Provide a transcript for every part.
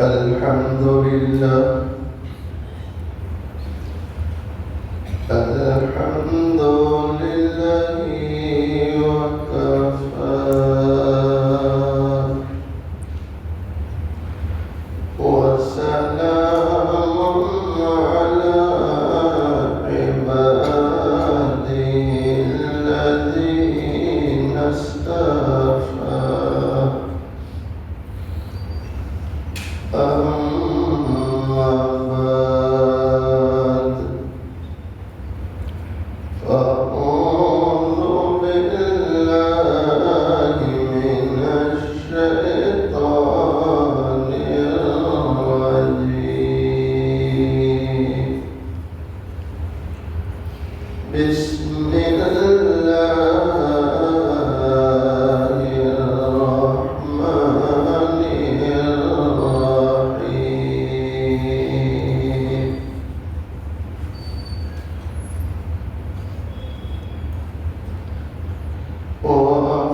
الحمد لله الحمد لله وكفى وسلام على عباده الذين اصطفى أما بعد فأعوذ بالله من الشيطان الرجيم بسم الله الرحمن الرحيم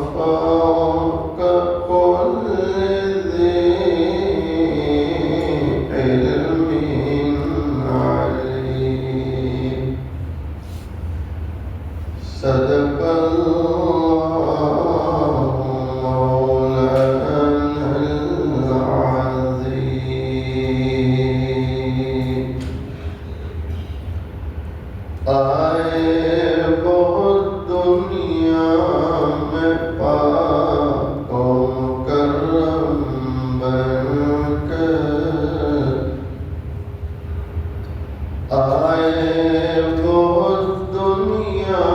وفوق كل ذي علم عليم صدق الله مولانا العظيم آئے بہت دنیا میں پاک و مکرم بن کر آئے بہت دنیا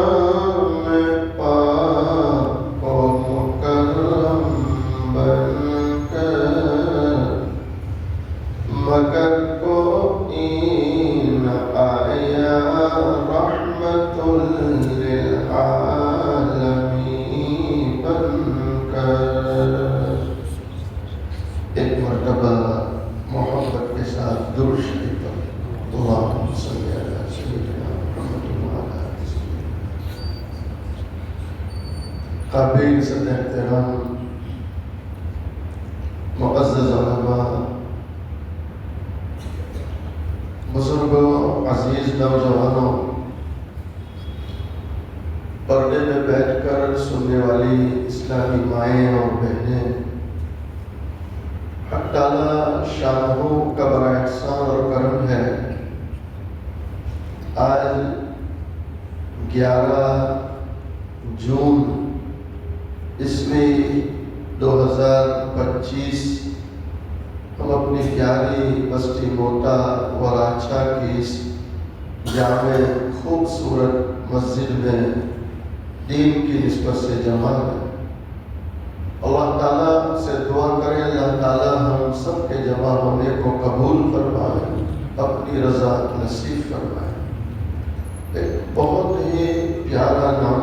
میں پاک و مکرم بن کر مگر کوئی نہ آیا رحمت للعالمین بن کر۔ ایک مرتبہ محبت کے ساتھ درود شریف پڑھیں۔ اللہم صلی علی سیدنا محمد وعلی آلہ سیدنا۔ قابل صدر احترام معزز علماء، بزرگوں، عزیز نوجوانوں، پردے میں بیٹھ کر سننے والی اسلامی مائیں اور بہنیں، حق تعالیٰ شاہ کا بڑا احسان اور کرم ہے، آج 11 جون عیسوی 2025 ہم اپنی پیاری بستی موٹا وراچھا کی اس جامع خوبصورت مسجد میں دین کی نسبت سے جمع ہے۔ اللہ تعالیٰ سے دعا کریں اللہ تعالیٰ ہم سب کے جمع ہونے کو قبول فرمائے، اپنی رضا نصیب فرمائے۔ ایک بہت ہی پیارا نام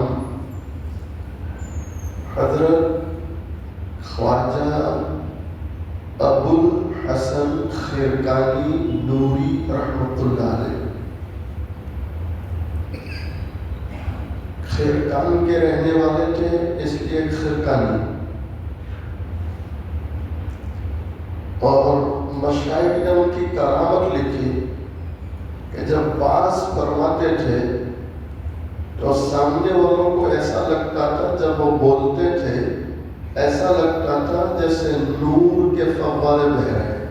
حضرت خواجہ ابو الحسن خرقانی نوری رحمۃ اللہ علیہ خرقان کے رہنے والے تھے، اس لیے خرقانی۔ اور مشائخ نے ان کی کرامت لکھی کہ جب باز فرماتے تھے تو سامنے والوں کو ایسا لگتا تھا، جب وہ بولتے تھے ایسا لگتا تھا جیسے نور کے فوارے بہ رہے ہیں،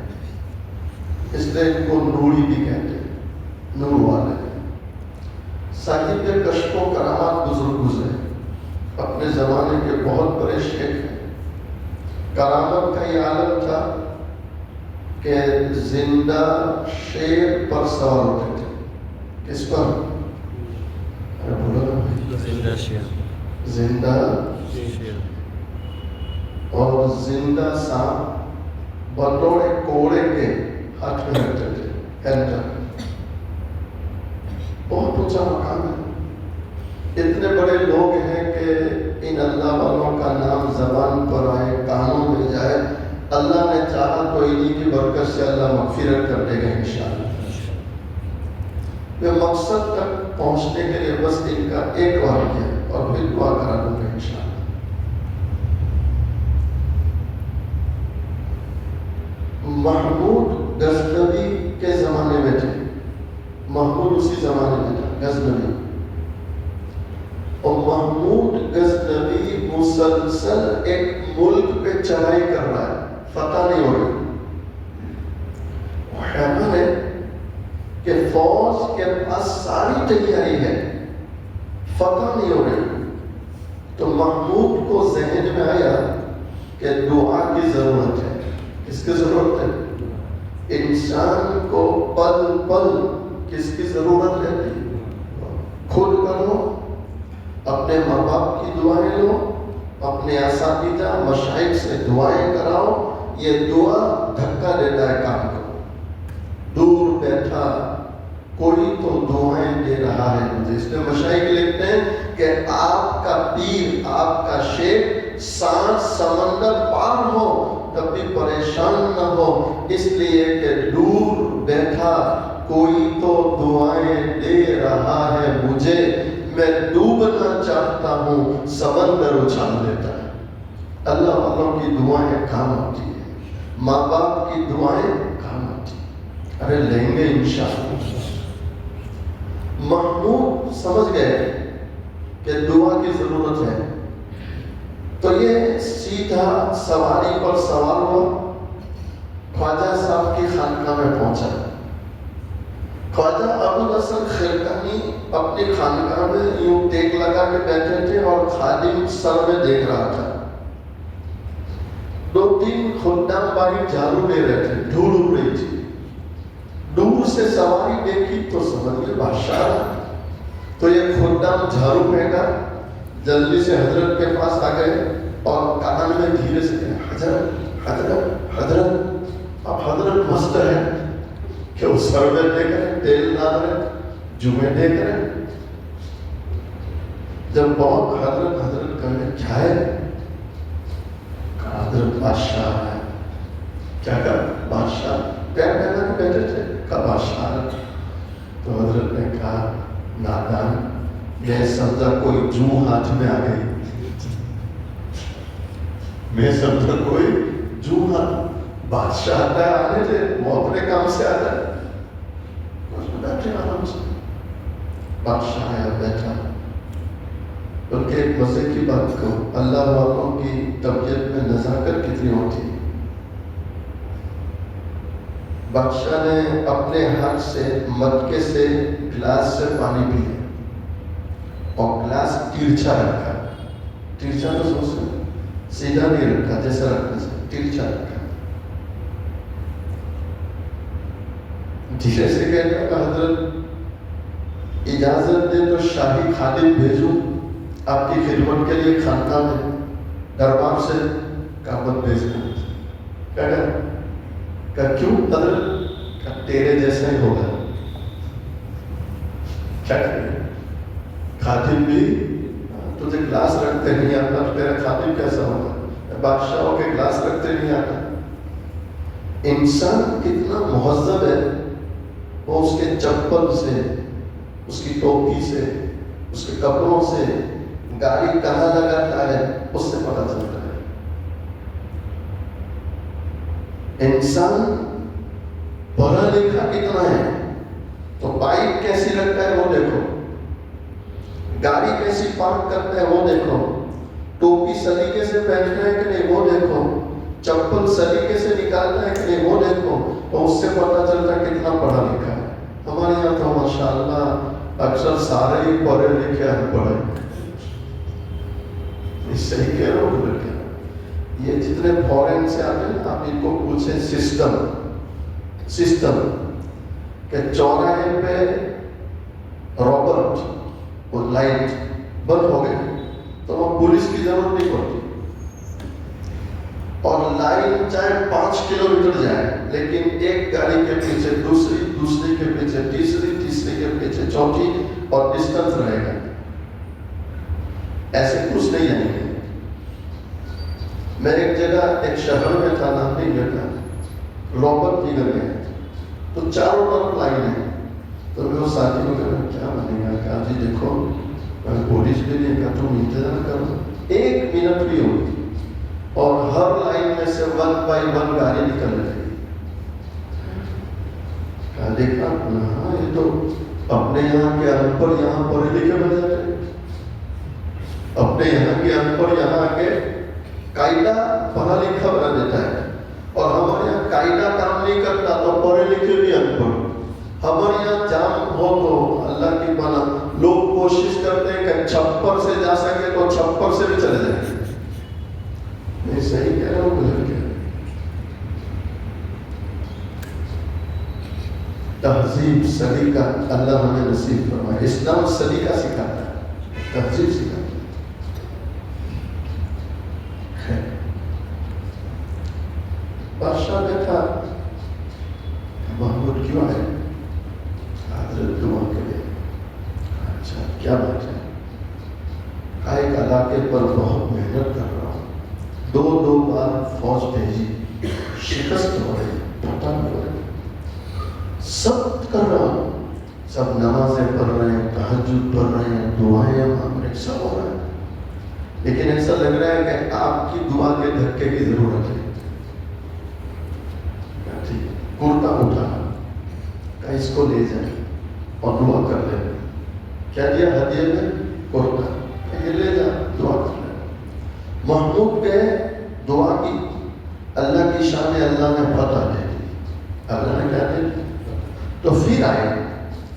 اس لیے ان کو نوری بھی کہتے ہیں، نور والے۔ صاحب کشف و کرامات بزرگ گزرے، اپنے زمانے کے بہت بڑے شیخ ہیں۔ کرامت کا یہ عالم تھا کہ زندہ شیر پر سوار ہوتے تھے۔ کس پر؟ زندہ شیر، زندہ شیر، اور زندہ سانپ بطور کوڑے کے ہاتھ میں رکھتے تھے، ہینڈل۔ بہت اونچا مقام ہے۔ اتنے بڑے لوگ ہیں کہ ان اللہ والوں کا نام زبان پر آئے، کانوں میں جائے، اللہ نے چاہا تو انہی کی برکت سے اللہ مغفرت کر دے گا انشاءاللہ۔ میں مقصد تک پہنچنے کے لیے بس ان کا ایک واقعہ اور پھر دعا کرا دوں گا انشاءاللہ۔ محمود غزنوی کے زمانے میں تھے، محمود اسی زمانے میں تھا غزنوی، اور محمود غزنوی مسلسل ایک ملک پہ چڑھائی کر رہا ہے، فتح نہیں ہو رہی. حیران ہے کہ فوج کے پاس ساری تیاری ہے، فتح نہیں ہو رہی. تو محمود کو ذہن میں آیا کہ دعا کی ضرورت ہے. کس کی ضرورت ہے؟ انسان کو پل پل کس کی ضرورت رہتی؟ خود کرو، اپنے ماں باپ کی دعائیں لو، اپنے اساتذہ مشائخ سے دعائیں کراؤ. یہ دعا دھکا دیتا ہے کام کو. دور بیٹھا کوئی تو دعائیں دے رہا ہے مجھے. اس میں مشائخ لکھتے ہیں کہ آپ کا پیر، آپ کا شیخ 7 سمندر پار ہو تب بھی پریشان نہ ہو، اس لیے کہ دور بیٹھا کوئی تو دعائیں دے رہا ہے مجھے. میں ڈوبنا چاہتا ہوں، سمندر اچھال دیتا ہے. اللہ والوں کی دعائیں کام آتی ہیں، ماں باپ کی دعائیں کام آتی ہیں. ارے لیں گے انشاءاللہ. محمود سمجھ گئے کہ دعا کی ضرورت ہے، تو یہ سیدھا سواری پر سوار ہوا، خواجہ صاحب کی خانقاہ میں پہنچا. خواجہ ابوالحسن خرقانی اپنی خانقاہ میں یوں ٹیک لگا کے بیٹھے تھے اور خادم سر میں دیکھ رہا تھا. 2-3 خدام باہر جھاڑو لے رہے تھے، دھول اڑ رہی تھی. دور سے سواری دیکھی تو سمجھ گئے بادشاہ. تو یہ خدام جھاڑو پھینکا، جلدی سے حضرت کے پاس آ گئے اور کان میں دھیرے سے کہا، حضرت حضرت حضرت. اب حضرت مست ہے کہ وہ سر میں دے کر تیل ڈال رہے، جمعے دے کر. جب بہت حضرت حضرت کرنے کیا ہے، کہا حضرت بادشاہ ہے. کیا کہا؟ بادشاہ. پیر پہنا کے بیٹھے تھے، کہا بادشاہ. تو حضرت نے کہا نادان، میں سمجھا کوئی جو ہاتھ میں آ گئی، میں سمجھا کوئی جو ہاتھ. بادشاہ آتا ہے آنے تھے، وہ اپنے کام سے آتا ہے. بیٹھے آرام سے. بادشاہ آیا بیٹھا. بلکہ ایک مزے کی بات کہوں، اللہ والوں کی طبیعت میں نزاکت کتنی ہوتی ہے. بادشاہ نے اپنے ہاتھ سے مٹکے سے گلاس سے پانی پیا اور گلاس ترچھا رکھا. ترچھا تو سوچیں سیدھا نہیں رکھا جیسا رکھنا سے، ترچھا رکھا. دھیرے سے کہتا کہ حضرت اجازت دے تو شاہی خادم بھیجوں آپ کی خدمت کے لیے خانقاہ میں، دربار سے. کعبت بھیجنا. کہ کیوں حضرت؟ کہ تیرے جیسا ہی ہوگا. کیا کریں، خادم بھی تجھے گلاس رکھتے نہیں آتا، تیرا خادم کیسا ہوگا؟ بادشاہوں کے گلاس رکھتے نہیں آتا. انسان کتنا مہذب ہے، وہ اس کے چپل سے، اس کی ٹوپی سے، اس کے کپڑوں سے، گاڑی کہاں لگاتا ہے اس سے پتہ چلتا ہے. انسان پڑھا لکھا کتنا ہے تو بائک کیسی رکھتا ہے وہ دیکھو، گاڑی کیسی پارک کرتا ہے وہ دیکھو، ٹوپی سلیقے سے پہنتا ہے کہ نہیں وہ دیکھو، چپل سلیقے سے نکالتا ہے کہ نہیں وہ دیکھو. تو اس سے پتہ چلتا ہے کتنا پڑھا لکھا ہے. ہمارے یہاں تو ماشاءاللہ اکثر سارے ہی پڑھے لکھے ان پڑھے. اس سے ہی کہہ رہا ہوں کہ یہ جتنے فورن سے آتے ہیں آپ ان کو پوچھیں سسٹم کہ چوراہے پہ رابرٹ وہ لائٹ بند ہو گئے تو وہ پولیس کی ضرورت نہیں پڑتی، اور لائن چاہے 5 کلومیٹر جائے لیکن ایک گاڑی کے پیچھے دوسری کے پیچھے تیسری کے پیچھے چوتھی، اور ڈسٹنس رہے گا. ایسے کچھ نہیں آئیں گے. میں ایک جگہ ایک شہر میں تھا، نام نہیں لیتا، رابرٹ نگر گئے تو چاروں طرف لائن ہے. تو میں وہ ساتھی کو کہا کیا بنے گا؟ کہا جی دیکھو پولیس بھی نہیں، کہا تم انتظار کرو. 1 منٹ بھی ہوگی اور ہر لائن میں سے 1 بائی 1 گاڑی نکل رہی. دیکھا ہاں یہ تو اپنے یہاں کے ان پڑھ یہاں پڑھے لکھے بن جاتے ہیں، اپنے یہاں کے ان پڑھ یہاں کے قاعدہ پڑھا لکھا بنا دیتا ہے، اور ہمارے یہاں قاعدہ کام نہیں کرتا تو پڑھے لکھے بھی ان پڑھ۔ ہمارے یہاں جام ہو تو اللہ کی بنا لوگ کوشش کرتے ہیں کہ چھپر سے جا سکے تو چھپر سے بھی چلے جائیں۔ میں صحیح کہہ رہا ہوں غلط کہہ رہا ہوں؟ تہذیب سلیقہ اللہ ہمیں نصیب فرمائے۔ اسلام سلیقہ سکھاتا ہے، تہذیب سکھاتا ہے۔ بادشاہ بیٹھا محمود کیوں آئے؟ حضرت دعا کرے۔ اچھا کیا بات ہے؟ ایک علاقے پر بہت محنت کر رہا ہوں، دو بار فوج بھیجی، شکست ہو رہی، پتہ نہیں ہو رہی، سب کر رہا ہوں، سب نمازیں پڑھ رہے ہیں، تہجد پڑھ رہے ہیں، دعائیں مانگ رہے ہیں، سب ہو رہا ہے، لیکن ایسا لگ رہا ہے کہ آپ کی دعا کے دھکے کی ضرورت ہے۔ کرتا اٹھا کہ اس کو لے جائیں اور دعا کر لیں۔ کیا دیا ہدیے میں؟ کرتا، کہ لے جا دعا کر لیں۔ محمود گئے، دعا کی، اللہ کی شان، اللہ نے فتح دے دی۔ اللہ نے کیا دے دی؟ تو پھر آئے،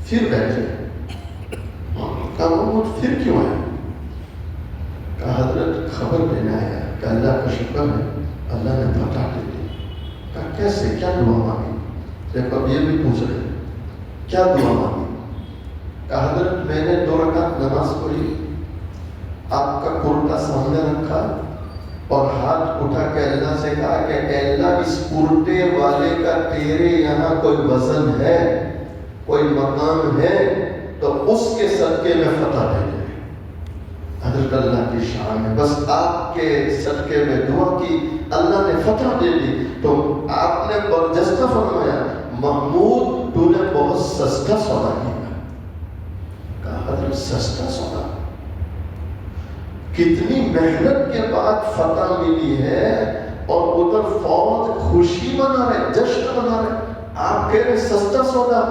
پھر بیٹھے، کہا محمود پھر کیوں آئے؟ کہا حضرت خبر دینا ہے کہ اللہ کا شکر ہے اللہ نے فتح دے دی۔ کہا کیسے، کیا دعا مانگی؟ دیکھو اب یہ بھی پوچھ رہے کیا دعا مانگی؟ کہا حضرت میں نے 2 رکعت نماز پڑھی، آپ کا کرتا سامنے رکھا اور ہاتھ اٹھا کے اللہ سے کہا کہ اے اللہ اس کرتے والے کا تیرے یہاں کوئی وزن ہے، کوئی مقام ہے تو اس کے صدقے میں فتح دے دے۔ حضرت اللہ کی شان ہے، بس آپ کے صدقے میں دعا کی، اللہ نے فتح دے دی۔ تو آپ نے برجستہ فرمایا محمود تو نے بہت سستا سودا کیا۔ کہا حضرت سستا سودا؟ کتنی محنت کے بعد فتح ملی ہے اور ادھر فوج خوشی منا رہے، جشن منا رہے، آپ کہہ رہے سستا سودا۔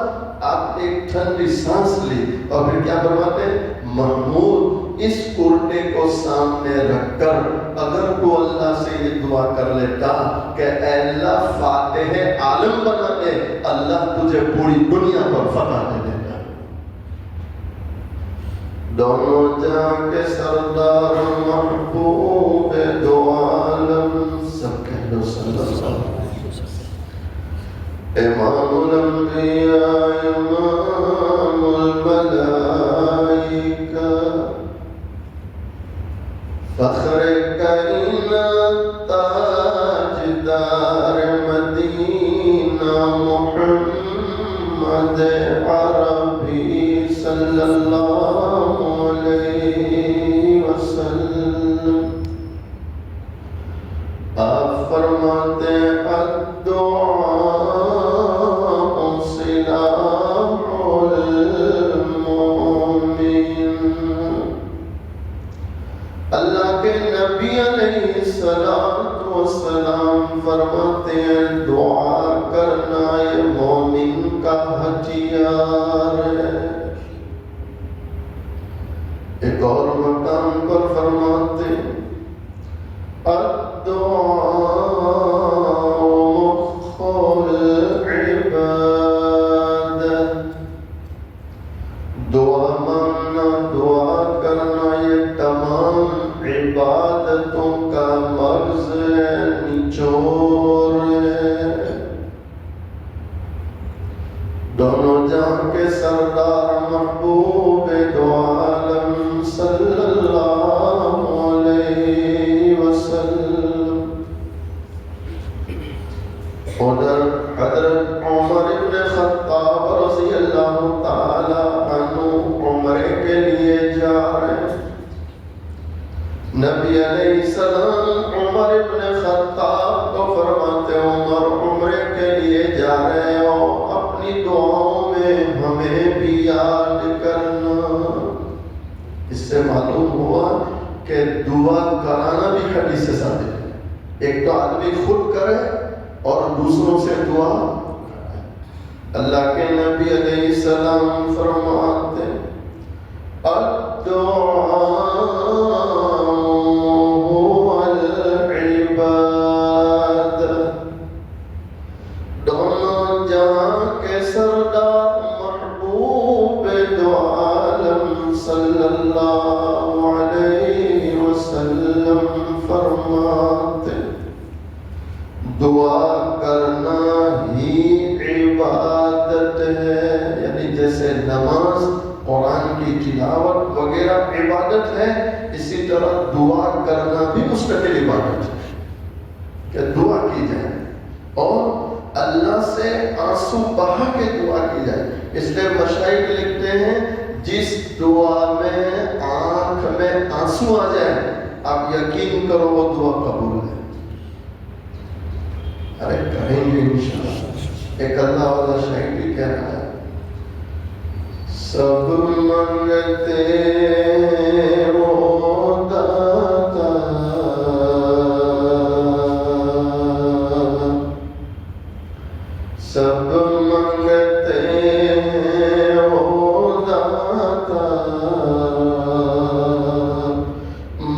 آپ نے ایک ٹھنڈی سانس لی اور پھر کیا فرماتے ہیں؟ محمود اس کرتے کو سامنے رکھ کر اگر تو اللہ سے یہ دعا کر لیتا کہ اے اللہ فاتح عالم بنا دے، اللہ تجھے پوری دنیا پر فتح دے دیتا۔ دونوں جہاں کے سردار محبوب دو عالم، سب کہہ لو صلی اللہ علیہ وسلم، امام الانبیاء امام الملائکہ، فخر کائنات تاجدار مدینہ محمد عربی صلی اللہ علیہ وسلم۔ آپ فرماتے الدعاء سلاح المؤمن۔ اللہ کے نبی علیہ السلام فرماتے ہیں دعا کرنا یہ مومن کا ہتھیار ہے۔ ایک اور مقام پر فرماتے ہیں الدعاء مخ العبادة، دعا مانگنا، دعا کرنا یہ تمام عبادتوں کا مغز ہے، نچوڑ ہے۔ دونوں جہاں کے سردار محبوب دو عالم صلی اللہ علیہ وسلم، ادھر حضرت عمر بن خطاب رضی اللہ تعالی عنہ عمرے کے لیے جا رہے ہیں۔ نبی علیہ السلام عمر بن خطاب کو فرماتے عمر عمرے کے لیے جا رہے ہو، اپنی دعاؤں میں ہمیں بھی یاد کرنا۔ اس سے معلوم ہوا کہ دعا کرانا بھی حدیث سے ثابت ہے۔ ایک تو آدمی خود کرے اور دوسروں سے دعا، اللہ کے نبی علیہ السلام فرماتے الدعاء العبادہ، دونوں جہاں کے سردار محبوب دو عالم صلی اللہ علیہ وسلم فرماتے دعا کرنا ہی عبادت ہے، یعنی جیسے نماز قرآن کی تلاوت وغیرہ عبادت ہے، اسی طرح دعا کرنا بھی مستقل عبادت ہے کہ دعا کی جائے اور اللہ سے آنسو بہا کے دعا کی جائے۔ اس لیے مشائخ لکھتے ہیں جس دعا میں آنکھ میں آنسو آ جائے آپ یقین کرو وہ دعا قبول ہے۔ ارے کہیں گے انشاءاللہ۔ ایک اللہ والا شاعر بھی کہہ رہا ہے سب منگتے وہ داتا، سب منگتے وہ داتا،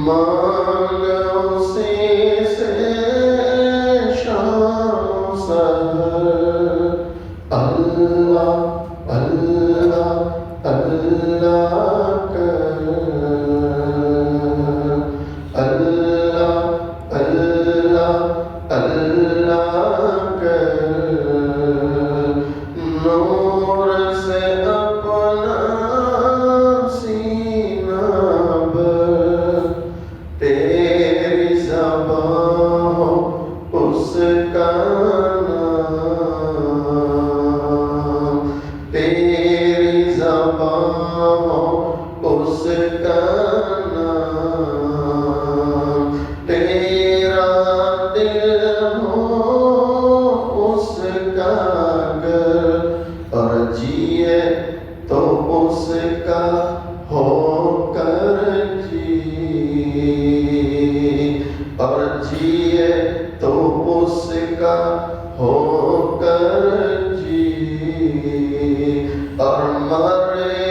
مانگ اسی سے شام سحر، اللہ اللہ اللہ کر، اللہ اللہ اللہ کر، نور سے اپنا سینہ بھر، تیری زبان ہو اس کا نام، تیری زبان ہو اس کا نام، تیرا دل ہو اس کا گھر، اور جیے تو اس کا ہو کر جی، اور جیے تو اس کا ہو کر جی، اور مرے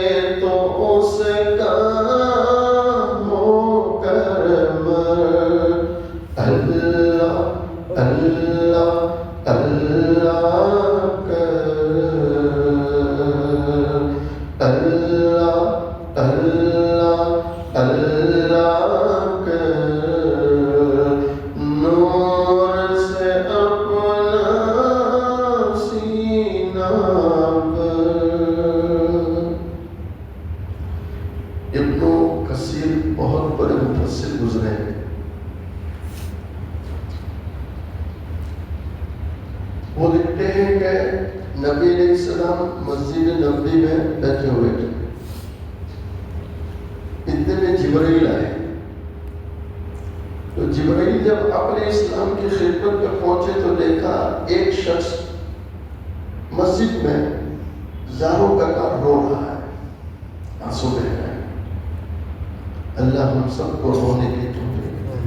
تو اس کا ہو کر مر، اللہ اللہ اللہ کر، اللہ اللہ اللہ کر، نور سے اپنا سینہ پر۔ ابن کثیر بہت بڑے مفسر گزرے ہیں، وہ لکھتے ہیں کہ نبی علیہ السلام مسجد نبوی میں بیٹھے ہوئے تھے، اتنے میں جبرائیل آئے، تو جبرائیل جب اپنے اسلام کی خدمت میں پہنچے تو دیکھا ایک شخص مسجد میں زاروں کا رو رہا ہے، آنسو بہہ رہے ہیں۔ اللہ ہم سب کو رونے کی توفیق دے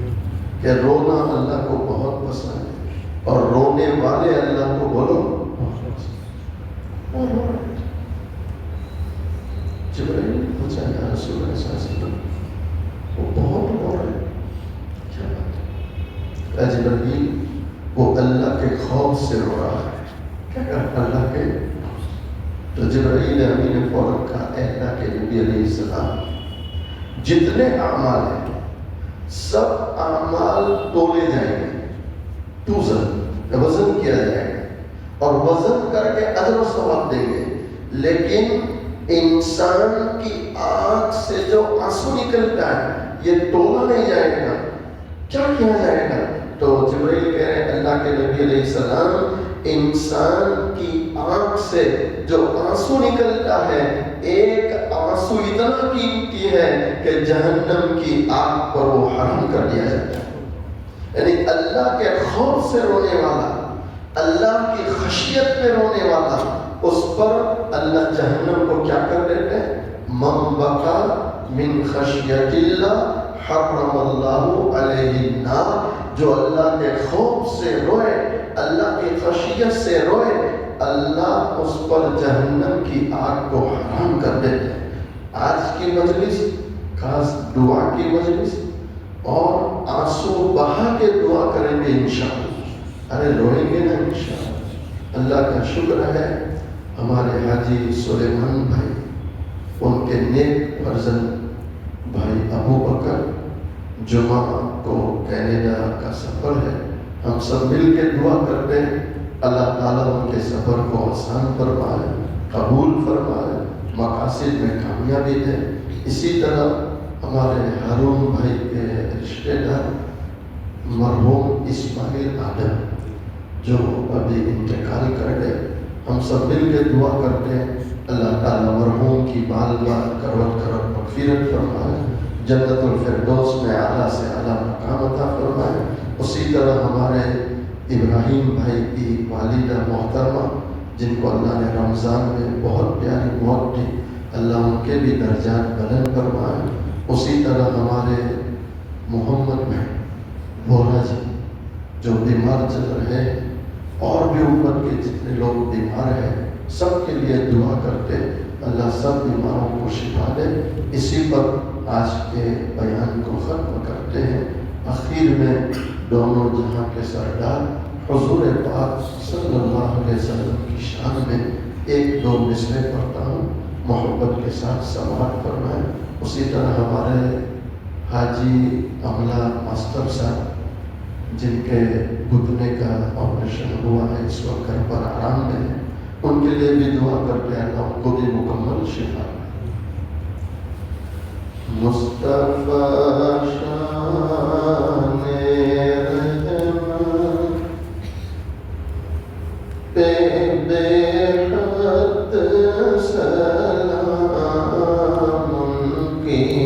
کہ رونا اللہ کو بہت پسند ہے، اور رونے والے اللہ کو بولو جبرائیل پوچھا یا رسول اللہ صلی اللہ علیہ وسلم وہ بہت رو رہے ہیں، کیا بات ہے؟ جبرائیل وہ اللہ کے خوف سے رو رہا ہے، کیا کرتا اللہ کے؟ تو جبرائیل امین نے فوراً کہا اے اللہ کے نبی علیہ السلام جتنے اعمال ہیں سب اعمال تولے جائیں گے، وزن کیا جائے گا اور وزن کر کے اجر و ثواب دیں گے، لیکن انسان کی آنکھ سے جو آنسو نکلتا ہے یہ تولا نہیں جائے گا، کیا کیا جائے گا؟ تو جبرائیل کہہ رہے ہیں اللہ کے نبی علیہ السلام انسان کی آنکھ سے جو آنسو نکلتا ہے ایک آنسو اتنا قیمتی ہے کہ جہنم کی آگ پر وہ حرام کر دیا جاتا ہے۔ یعنی اللہ کے خوف سے رونے والا، اللہ کی خشیت میں رونے والا، اس پر اللہ جہنم کو کیا کر دیتے ہیں؟ من بقا من خشیت اللہ حرم اللہ علیہ النار، جو اللہ کے خوف سے روئے اللہ کی خشیت سے روئے، اللہ اس پر جہنم کی آگ کو حرام کر دیتے ہیں۔ آج کی مجلس خاص دعا کی مجلس، اور آنسو بہا کے دعا کریں گے انشاءاللہ، ارے روئیں گے نا انشاءاللہ۔ اللہ کا شکر ہے ہمارے حاجی سلیمان بھائی، ان کے نیک فرزند بھائی ابو بکر، جمعہ کو کینیڈا کا سفر ہے، ہم سب مل کے دعا کرتے ہیں اللہ تعالیٰ ان کے سفر کو آسان فرمائے، قبول فرمائے، مقاصد میں کامیابی دے۔ اسی طرح ہمارے ہارون بھائی کے رشتہ دار مرحوم اسماعیل آدم جو ابھی انتقال کر گئے، ہم سب مل کے دعا کرتے ہیں اللہ تعالیٰ مرحوم کی بال بال کروڑ کروڑ مغفرت فرمائے، جنت الفردوس میں اعلیٰ سے اعلیٰ مقام عطا فرمائے۔ اسی طرح ہمارے ابراہیم بھائی کی والدہ محترمہ جن کو اللہ نے رمضان میں بہت پیاری موت دی، اللہ ان کے بھی درجات بلند فرمائے۔ اسی طرح ہمارے محمد بھائی بورا جی جو بیمار چل رہے ہیں، اور بھی امت کے جتنے لوگ بیمار ہیں سب کے لیے دعا کرتے اللہ سب بیماروں کو شفا دے۔ اسی پر آج کے بیان کو ختم کرتے ہیں۔ آخر میں دونوں جہاں کے سردار حضور پاک صلی اللہ علیہ وسلم کی شان میں ایک دو مصرے پڑھتا ہوں، محبت کے ساتھ سماعت فرمائیں۔ اسی طرح ہمارے حاجی عملہ ماسٹر صاحب جن کے گھٹنے کا آپریشن ہوا ہے، اس وقت گھر پر آرام میں ہیں، ان کے لیے بھی دعا کرتے ہیں اللہ ان کو بھی مکمل شفا دے۔ مصطفیٰ شان رحمت پہ بے حد سلام ان کی